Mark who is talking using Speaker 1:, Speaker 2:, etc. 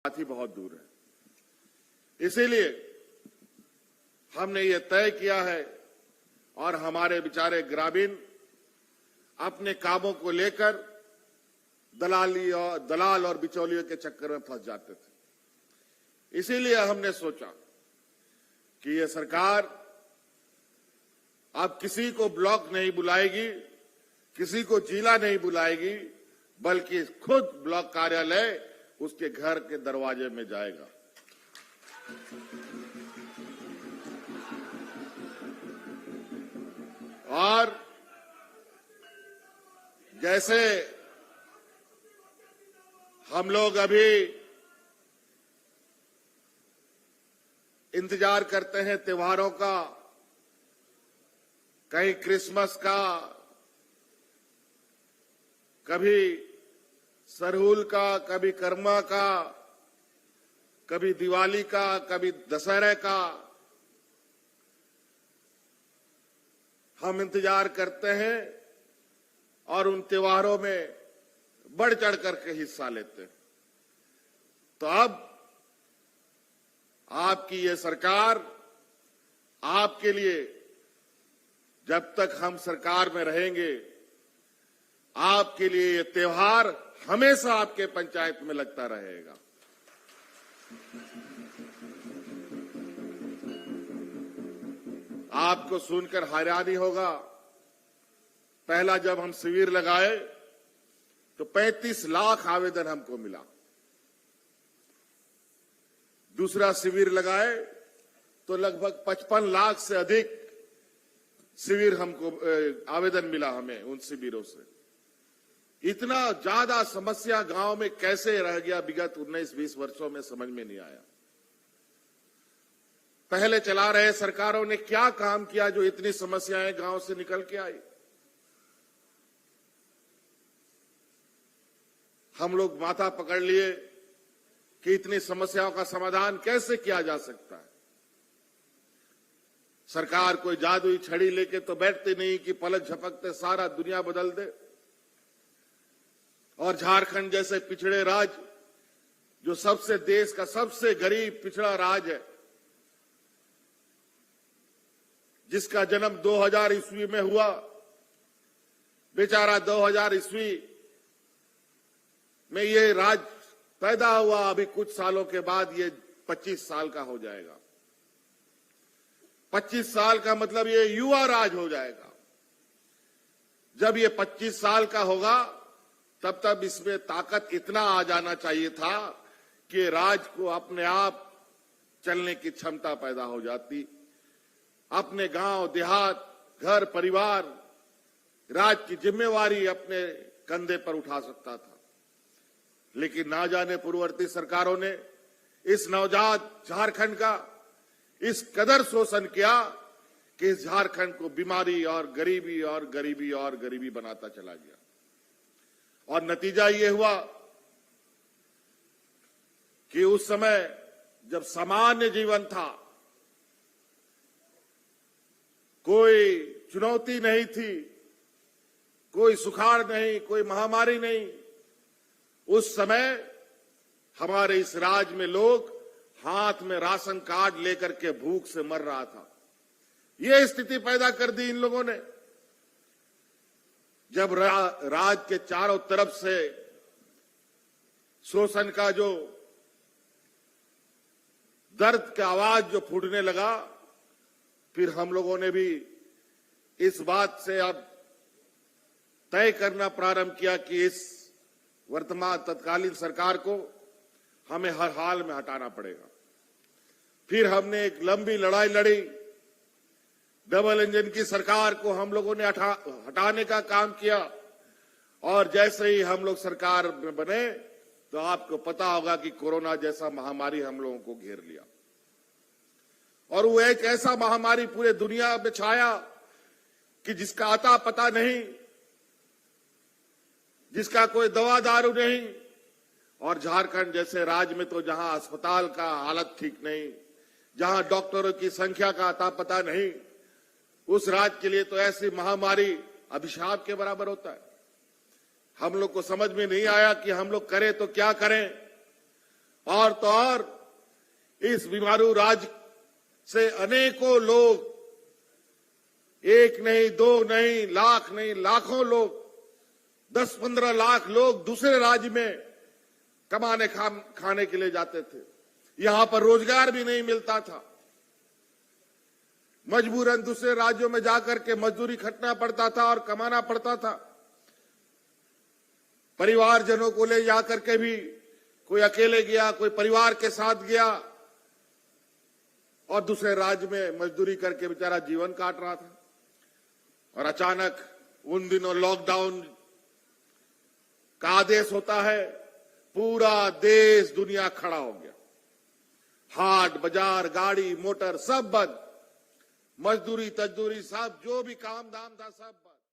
Speaker 1: बात ही बहुत दूर है। इसीलिए हमने ये तय किया है और हमारे बेचारे ग्रामीण अपने कामों को लेकर दलाल और बिचौलियों के चक्कर में फंस जाते थे। इसीलिए हमने सोचा कि ये सरकार अब किसी को ब्लॉक नहीं बुलाएगी, किसी को जिला नहीं बुलाएगी, बल्कि खुद ब्लॉक कार्यालय उसके घर के दरवाजे में जाएगा। और जैसे हम लोग अभी इंतजार करते हैं त्योहारों का, कहीं क्रिसमस का, कभी सरहुल का, कभी कर्मा का, कभी दिवाली का, कभी दशहरे का, हम इंतजार करते हैं और उन त्योहारों में बढ़ चढ़ करके हिस्सा लेते हैं। तो अब आपकी ये सरकार आपके लिए, जब तक हम सरकार में रहेंगे, आपके लिए ये त्योहार हमेशा आपके पंचायत में लगता रहेगा। आपको सुनकर हैरानी होगा, पहला जब हम शिविर लगाए तो 35 लाख आवेदन हमको मिला। दूसरा शिविर लगाए तो लगभग 55 लाख से अधिक शिविर हमको आवेदन मिला हमें उन शिविरों से। इतना ज्यादा समस्या गांव में कैसे रह गया विगत 19-20 वर्षों में, समझ में नहीं आया। पहले चला रहे सरकारों ने क्या काम किया जो इतनी समस्याएं गांव से निकल के आई। हम लोग माथा पकड़ लिए कि इतनी समस्याओं का समाधान कैसे किया जा सकता है। सरकार कोई जादुई छड़ी लेके तो बैठती नहीं कि पलक झपकते सारा दुनिया बदल दे। और झारखंड जैसे पिछड़े राज्य, जो सबसे देश का सबसे गरीब पिछड़ा राज्य है, जिसका जन्म 2000 ईस्वी में हुआ, बेचारा 2000 ईस्वी में ये राज्य पैदा हुआ, अभी कुछ सालों के बाद ये 25 साल का हो जाएगा। 25 साल का मतलब ये युवा राज हो जाएगा। जब ये 25 साल का होगा तब इसमें ताकत इतना आ जाना चाहिए था कि राज को अपने आप चलने की क्षमता पैदा हो जाती। अपने गांव देहात, घर परिवार, राज की जिम्मेवारी अपने कंधे पर उठा सकता था। लेकिन ना जाने पूर्ववर्ती सरकारों ने इस नवजात झारखंड का इस कदर शोषण किया कि इस झारखंड को बीमारी और गरीबी और गरीबी और गरीबी बनाता चला गया। और नतीजा ये हुआ कि उस समय जब सामान्य जीवन था, कोई चुनौती नहीं थी, कोई सुखाड़ नहीं, कोई महामारी नहीं, उस समय हमारे इस राज्य में लोग हाथ में राशन कार्ड लेकर के भूख से मर रहा था। ये स्थिति पैदा कर दी इन लोगों ने। जब राज्य के चारों तरफ से शोषण का जो दर्द का आवाज जो फूटने लगा, फिर हम लोगों ने भी इस बात से अब तय करना प्रारंभ किया कि इस वर्तमान तत्कालीन सरकार को हमें हर हाल में हटाना पड़ेगा। फिर हमने एक लंबी लड़ाई लड़ी। डबल इंजन की सरकार को हम लोगों ने हटाने का काम किया। और जैसे ही हम लोग सरकार में बने तो आपको पता होगा कि कोरोना जैसा महामारी हम लोगों को घेर लिया। और वो एक ऐसा महामारी पूरे दुनिया में छाया कि जिसका अता पता नहीं, जिसका कोई दवा दारू नहीं। और झारखंड जैसे राज्य में तो जहां अस्पताल का हालत ठीक नहीं, जहां डॉक्टरों की संख्या का अता पता नहीं, उस राज्य के लिए तो ऐसी महामारी अभिशाप के बराबर होता है। हम लोग को समझ में नहीं आया कि हम लोग करें तो क्या करें। और तो और इस बीमारू राज से अनेकों लोग, एक नहीं, दो नहीं, लाख नहीं, लाखों लोग, 10-15 लाख लोग दूसरे राज्य में कमाने खाने के लिए जाते थे। यहां पर रोजगार भी नहीं मिलता था, मजबूरन दूसरे राज्यों में जाकर के मजदूरी खटना पड़ता था और कमाना पड़ता था। परिवारजनों को ले जाकर के भी कोई अकेले गया, कोई परिवार के साथ गया और दूसरे राज्य में मजदूरी करके बेचारा जीवन काट रहा था। और अचानक उन दिनों लॉकडाउन का आदेश होता है, पूरा देश दुनिया खड़ा हो गया, हाट बाजार, गाड़ी मोटर सब बंद, मजदूरी तजदूरी सब जो भी काम धाम था सब बंद।